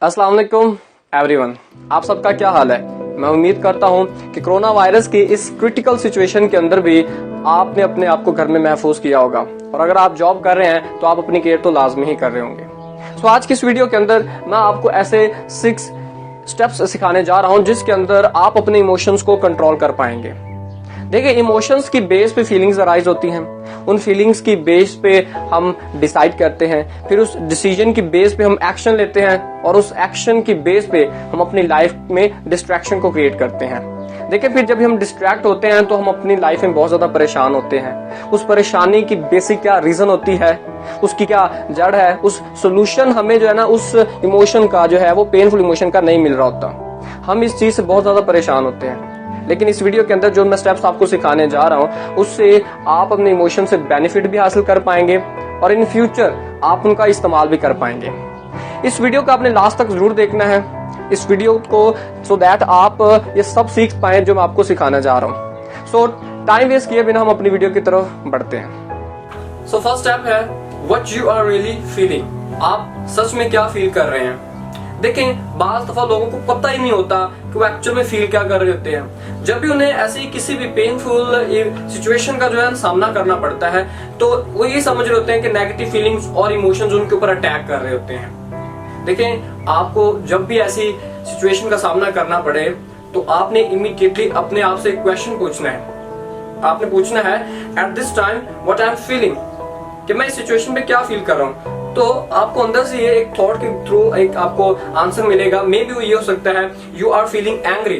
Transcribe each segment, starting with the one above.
अस्सलाम वालेकुम एवरीवन, आप सबका क्या हाल है। मैं उम्मीद करता हूं कि कोरोना वायरस की इस क्रिटिकल सिचुएशन के अंदर भी आपने अपने आप को घर में महफूज किया होगा, और अगर आप जॉब कर रहे हैं तो आप अपनी केयर तो लाजमी ही कर रहे होंगे। आज की इस वीडियो के अंदर मैं आपको ऐसे 6 स्टेप्स सिखाने जा रहा हूं जिसके अंदर आप अपने इमोशंस को कंट्रोल कर पाएंगे। देखिए, इमोशंस की बेस पे फीलिंग्स अराइज होती हैं, उन फीलिंग्स की बेस पे हम डिसाइड करते हैं, फिर उस डिसीजन की बेस पे हम एक्शन लेते हैं, और उस एक्शन की बेस पे हम अपनी लाइफ में डिस्ट्रैक्शन को क्रिएट करते हैं। देखिए, फिर जब हम डिस्ट्रैक्ट होते हैं तो हम अपनी लाइफ में बहुत ज्यादा परेशान होते हैं। उस परेशानी की बेसिक क्या रीजन होती है, उसकी क्या जड़ है, उस सोल्यूशन हमें जो है ना उस इमोशन का जो है वो पेनफुल इमोशन का नहीं मिल रहा होता। हम इस चीज से बहुत ज्यादा परेशान होते हैं। लेकिन इस वीडियो के अंदर जो मैं स्टेप्स आपको सिखाने जा रहा हूं उससे आप अपने इमोशन से बेनिफिट भी हासिल कर पाएंगे और इन फ्यूचर आप उनका इस्तेमाल भी कर पाएंगे। इस वीडियो को आपने लास्ट तक जरूर देखना है, इस वीडियो को, सो दैट आप ये सब सीख पाए जो मैं आपको सिखाना जा रहा हूं। सो टाइम वेस्ट किए बिना हम अपनी वीडियो की तरफ बढ़ते हैं। सो फर्स्ट स्टेप है what you are really feeling. आप सच में क्या फील कर रहे हैं। देखें, बाज़ दफा लोगों को पता ही नहीं होता कि वो एक्चुअल में फील क्या कर रहे होते हैं। जब भी उन्हें ऐसी किसी भी पेनफुल सिचुएशन का जो है सामना करना पड़ता है तो वो ये समझ रहे होते हैं कि नेगेटिव फीलिंग्स और इमोशंस उनके ऊपर अटैक कर रहे होते हैं। देखें, आपको जब भी ऐसी सिचुएशन का सामना करना पड़े तो आपने इमीडिएटली अपने आप से एक क्वेश्चन पूछना है। आपने पूछना है at this time what I am feeling, कि मैं इस सिचुएशन में क्या फील कर रहा हूँ। तो आपको अंदर से ये एक थॉट के थ्रू एक आपको आंसर मिलेगा। मे बी वो ये हो सकता है यू आर फीलिंग एंग्री।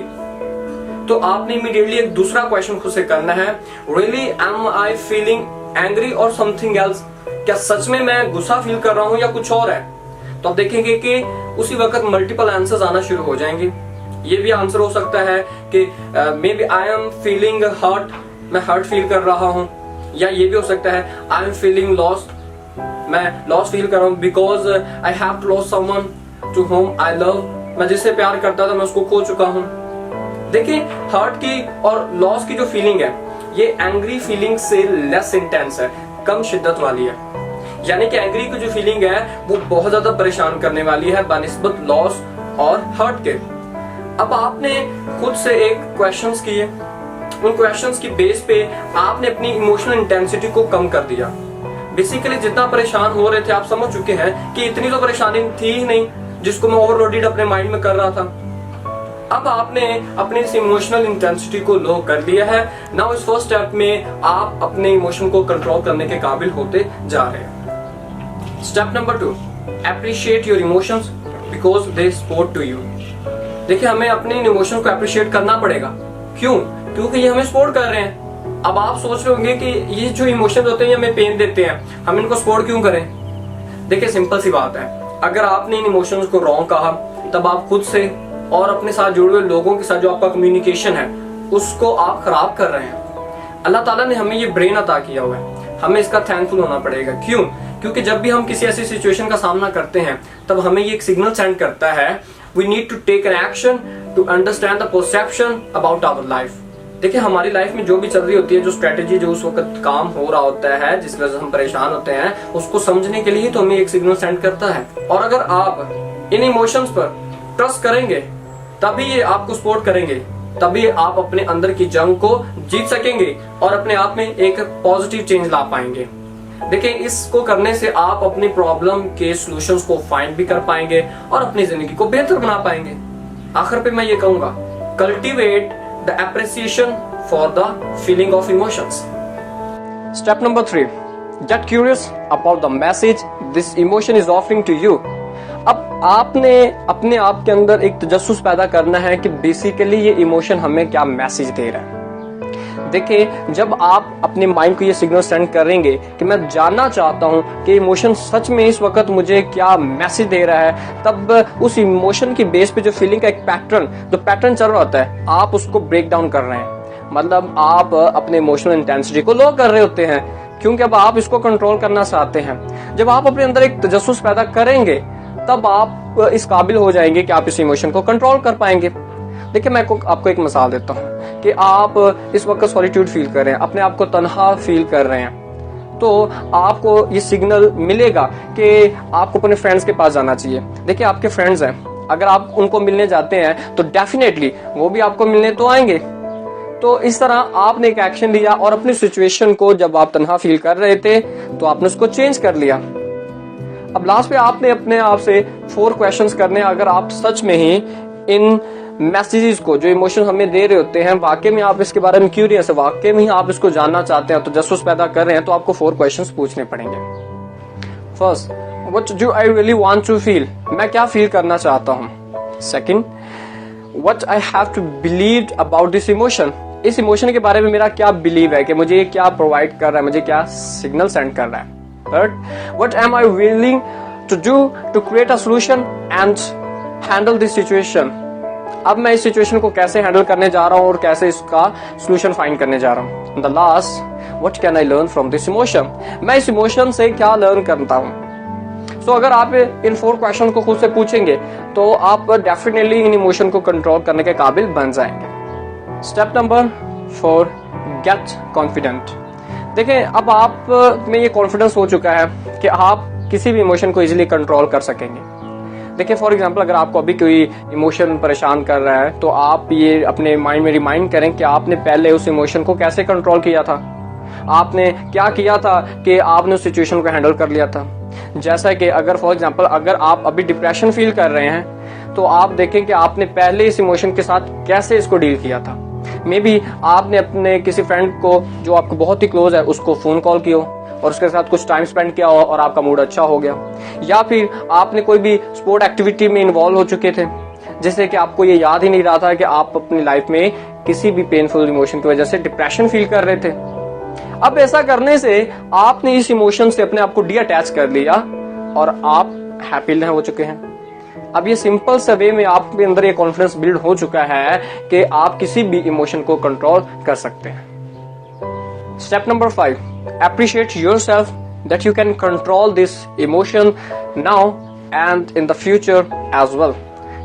तो आपने इमीडिएटली एक दूसरा क्वेश्चन खुद से करना है, really am I feeling angry और समथिंग एल्स। क्या सच में मैं गुस्सा फील कर रहा हूँ या कुछ और है। तो आप देखेंगे कि उसी वक्त मल्टीपल आंसर्स आना शुरू हो जाएंगे। ये भी आंसर हो सकता है कि maybe I am feeling hurt, मैं हर्ट फील कर रहा हूँ। या ये भी हो सकता है आई एम फीलिंग लॉस्ट, मैं लॉस फील कर रहा हूँ because I have to loss someone to whom I love. मैं जिससे प्यार करता था मैं उसको खो चुका हूँ। देखिए, हर्ट की और लॉस की जो फीलिंग है ये एंग्री फीलिंग से लेस इंटेंस है, कम शिद्दत वाली है। यानी कि एंग्री की जो फीलिंग है वो बहुत ज्यादा परेशान करने वाली है बनिस्बत लॉस और हर्ट के। अब आपने खुद से एक क्वेश्चंस किए, उन क्वेश्चंस की बेस पे आपने अपनी इमोशनल इंटेंसिटी को कम कर दिया। बेसिकली जितना परेशान हो रहे थे आप समझ चुके हैं कि इतनी तो परेशानी थी ही नहीं जिसको मैं ओवरलोडेड अपने माइंड में कर रहा था। अब आपने अपने इस इमोशनल इंटेंसिटी को लो कर लिया है। नाउ इस फर्स्ट स्टेप में आप अपने इमोशन को कंट्रोल करने के काबिल होते जा रहे हैं। Step number 2, appreciate your emotions because they support to you. देखिए, हमें अपने इमोशन को अप्रिशिएट करना पड़ेगा। क्यों? क्योंकि ये हमें सपोर्ट कर रहे हैं। अब आप सोच रहे होंगे कि ये जो इमोशंस होते हैं ये हमें पेन देते हैं, हम इनको सपोर्ट क्यों करें। देखिए, सिंपल सी बात है, अगर आपने इन इमोशंस को रॉन्ग कहा तब आप खुद से और अपने साथ जुड़े हुए लोगों के साथ जो आपका कम्युनिकेशन है उसको आप खराब कर रहे हैं। अल्लाह ताला ने हमें ये ब्रेन अता किया हुआ है, हमें इसका थैंकफुल होना पड़ेगा। क्यों? क्योंकि जब भी हम किसी ऐसी सिचुएशन का सामना करते हैं तब हमें ये एक सिग्नल सेंड करता है, we need to take an action to understand the perception about our life. देखिए, हमारी लाइफ में जो भी चल रही होती है, जो स्ट्रेटेजी जो उस वक्त काम हो रहा होता है जिस वजह से हम परेशान होते हैं, उसको समझने के लिए तो हमें एक सिग्नल सेंड करता है। और अगर आप इन इमोशंस पर ट्रस्ट करेंगे तभी ये आपको सपोर्ट करेंगे, तभी आप अपने अंदर की जंग को जीत सकेंगे और अपने आप में एक पॉजिटिव चेंज ला पाएंगे। देखिए, इसको करने से आप अपनी प्रॉब्लम के सॉल्यूशंस को फाइंड भी कर पाएंगे और अपनी जिंदगी को बेहतर बना पाएंगे। आखिर पे मैं ये कहूंगा, cultivate the appreciation for the feeling of emotions. Step number 3, get curious about the message this emotion is offering to you. अब आपने अपने आप के अंदर एक तजस्सुस पैदा करना है कि बेसिकली ये इमोशन हमें क्या मैसेज दे रहा है। देखिए, जब आप अपने माइंड को ये सिग्नल सेंड करेंगे कि मैं जानना चाहता हूँ कि इमोशन सच में इस वक्त मुझे क्या मैसेज दे रहा है, तब उस इमोशन की बेस पे जो फीलिंग का एक पैटर्न चल रहा होता है, आप उसको ब्रेक डाउन कर रहे हैं। मतलब आप अपने इमोशनल इंटेंसिटी को लो कर रहे होते हैं, क्योंकि अब आप इसको कंट्रोल करना चाहते हैं। जब आप अपने अंदर एक तजस्सुस पैदा करेंगे तब आप इस काबिल हो जाएंगे कि आप इस इमोशन को कंट्रोल कर पाएंगे। देखिए, मैं आपको एक मिसाल देता हूँ कि आप इस वक्त सॉलिट्यूड फील कर रहे हैं, अपने आप को तन्हा फील कर रहे हैं। तो आपको ये सिग्नल मिलेगा कि आपको अपने फ्रेंड्स के पास जाना चाहिए। देखिए आपके फ्रेंड्स हैं, अगर आप उनको मिलने जाते हैं तो डेफिनेटली वो भी आपको मिलने तो आएंगे। तो इस तरह आपने एक एक्शन लिया और अपनी सिचुएशन को जब आप तन्हा फील कर रहे थे तो आपने उसको चेंज कर लिया। अब लास्ट पे आपने अपने आप से 4 क्वेश्चंस करने, अगर आप सच में ही इन मैसेजेस को जो इमोशन हमें दे रहे होते हैं वाकई में आप इसके बारे में क्यूरियस है, वाकई में आप इसको जानना चाहते हैं, तो जसूस पैदा कर रहे हैं, तो आपको 4 क्वेश्चंस पूछने पड़ेंगे। First, what do I really want to feel, मैं क्या फील करना चाहता हूं। Second, what I have to believe about this emotion, इस इमोशन के बारे में मेरा क्या बिलीव है कि मुझे ये क्या प्रोवाइड कर रहा है, मुझे क्या सिग्नल सेंड कर रहा है। Third, what am I willing to do to create a solution and handle this situation, अब मैं इस सिचुएशन को कैसे हैंडल करने जा रहा हूं और कैसे इसका सॉल्यूशन फाइंड करने जा रहा हूं। The last, what can I learn from this emotion, मैं इस इमोशन से क्या लर्न करता हूं। सो अगर आप इन 4 क्वेश्चन को खुद से पूछेंगे तो आप डेफिनेटली इन इमोशन को कंट्रोल करने के काबिल बन जाएंगे। Step number 4, get confident. देखें अब आप में ये कॉन्फिडेंस हो चुका है कि आप किसी भी इमोशन को इजीली कंट्रोल कर सकेंगे। देखिए फॉर एग्जांपल अगर आपको अभी कोई इमोशन परेशान कर रहा है तो आप ये अपने माइंड में रिमाइंड करें कि आपने पहले उस इमोशन को कैसे कंट्रोल किया था, आपने क्या किया था कि आपने उस सिचुएशन को हैंडल कर लिया था। जैसा कि अगर फॉर एग्जांपल अगर आप अभी डिप्रेशन फील कर रहे हैं तो आप देखें कि आपने पहले इस इमोशन के साथ कैसे इसको डील किया था। मे बी आपने अपने किसी फ्रेंड को जो आपको बहुत ही क्लोज है उसको फोन कॉल किया और उसके साथ कुछ टाइम स्पेंड किया और आपका मूड अच्छा हो गया, या फिर आपने कोई भी स्पोर्ट एक्टिविटी में इन्वॉल्व हो चुके थे जिससे कि आपको ये याद ही नहीं रहा था कि आप अपनी लाइफ में किसी भी पेनफुल इमोशन की वजह से डिप्रेशन फील कर रहे थे। अब ऐसा करने से आपने इस इमोशन से अपने आप को डी-अटैच कर लिया और आप हैप्पी हो चुके हैं। अब ये सिंपल सा वे में आपके अंदर ये कॉन्फिडेंस बिल्ड हो चुका है कि आप किसी भी इमोशन को कंट्रोल कर सकते हैं। Step number 5, appreciate yourself that you can control this emotion now and in the future as well,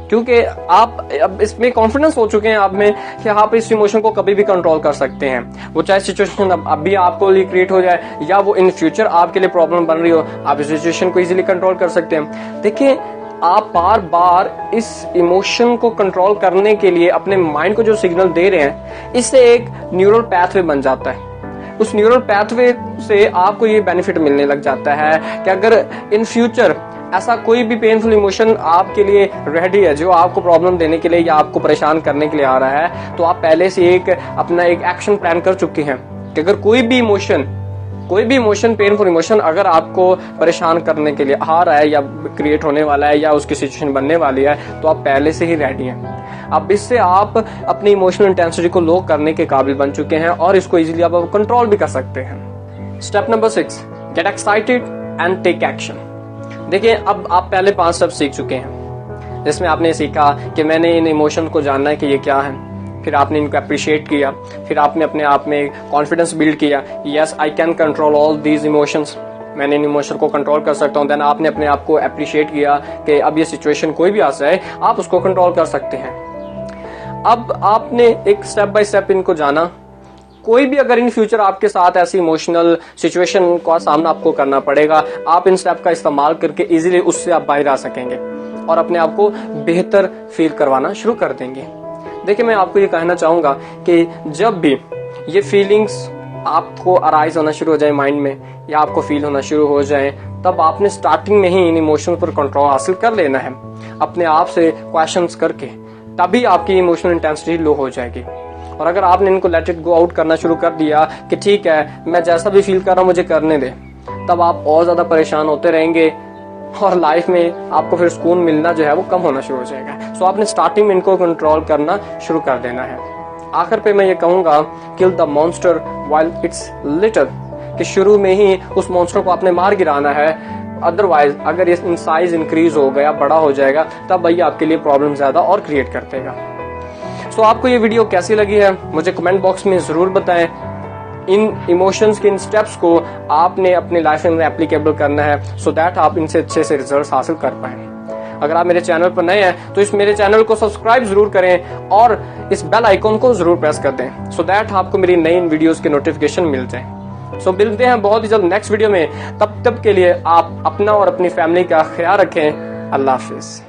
क्योंकि आप अब इसमें कॉन्फिडेंस हो चुके हैं आप में कि आप इस इमोशन को कभी भी कंट्रोल कर सकते हैं। वो चाहे सिचुएशन अभी आपको लिए क्रिएट हो जाए या वो इन फ्यूचर आपके लिए प्रॉब्लम बन रही हो, आप इस सिचुएशन को इजीली कंट्रोल कर सकते हैं। देखिए आप बार बार इस इमोशन को कंट्रोल करने के लिए अपने माइंड को जो सिग्नल दे रहे हैं इससे एक न्यूरल पैथवे बन जाता है। उस न्यूरल पैथवे से आपको ये बेनिफिट मिलने लग जाता है कि अगर इन फ्यूचर ऐसा कोई भी पेनफुल इमोशन आपके लिए रेडी है जो आपको प्रॉब्लम देने के लिए या आपको परेशान करने के लिए आ रहा है, तो आप पहले से एक अपना एक एक्शन प्लान कर चुके हैं कि अगर कोई भी इमोशन पेनफुल इमोशन अगर आपको परेशान करने के लिए आ रहा है या क्रिएट होने वाला है या उसकी सिचुएशन बनने वाली है, तो आप पहले से ही रेडी हैं। अब इससे आप अपनी इमोशनल इंटेंसिटी को लो करने के काबिल बन चुके हैं और इसको इजीली आप कंट्रोल भी कर सकते हैं। Step number 6, get excited and take action. देखिए अब आप पहले 5 स्टेप सीख चुके हैं जिसमें आपने सीखा कि मैंने इन इमोशन को जानना है कि ये क्या है, फिर आपने इनको अप्रिशिएट किया, फिर आपने अपने आप में कॉन्फिडेंस बिल्ड किया, yes I can control all these emotions, मैंने इन इमोशन को कंट्रोल कर सकता हूँ। देन आपने अपने आप को अप्रिशिएट किया कि अब ये सिचुएशन कोई भी आ जाए आप उसको कंट्रोल कर सकते हैं। अब आपने एक स्टेप बाय स्टेप इनको जाना। कोई भी अगर इन फ्यूचर आपके साथ ऐसी इमोशनल सिचुएशन का सामना आपको करना पड़ेगा, आप इन स्टेप का इस्तेमाल करके इजीली उससे आप बाहर आ सकेंगे और अपने आप को बेहतर फील करवाना शुरू कर देंगे। देखिए मैं आपको ये कहना चाहूंगा कि जब भी ये फीलिंग्स आपको अराइज होना शुरू हो जाए माइंड में या आपको फील होना शुरू हो जाए, तब आपने स्टार्टिंग में ही इन इमोशंस पर कंट्रोल हासिल कर लेना है अपने आप से क्वेश्चंस करके, तभी आपकी इमोशनल इंटेंसिटी लो हो जाएगी। और अगर आपने इनको लेट इट गो आउट करना शुरू कर दिया कि ठीक है मैं जैसा भी फील कर रहा हूं मुझे करने दे, तब आप और ज्यादा परेशान होते रहेंगे और लाइफ में आपको फिर सुकून मिलना जो है वो कम होना शुरू हो जाएगा। सो आपने स्टार्टिंग में इनको कंट्रोल करना शुरू कर देना है। आखिर पे मैं ये कहूंगा, kill the monster while it's little, कि शुरू में ही उस मॉन्स्टर को आपने मार गिराना है, अदरवाइज अगर ये साइज इंक्रीज हो गया, बड़ा हो जाएगा, तब भाई आपके लिए प्रॉब्लम ज्यादा और क्रिएट कर देगा। सो आपको ये वीडियो कैसी लगी है मुझे कमेंट बॉक्स में जरूर बताएं। इन इमोशंस के इन स्टेप्स को आपने अपनी लाइफ में एप्लीकेबल करना है सो दैट आप इनसे अच्छे से रिजल्ट्स हासिल कर पाए। अगर आप मेरे चैनल पर नए हैं तो इस मेरे चैनल को सब्सक्राइब जरूर करें और इस बेल आइकॉन को जरूर प्रेस कर दें सो दैट आपको मेरी नई वीडियोस के नोटिफिकेशन मिल जाए। सो मिलते हैं बहुत ही जल्द नेक्स्ट वीडियो में। तब के लिए आप अपना और अपनी फैमिली का ख्याल रखें। अल्लाह हाफिज।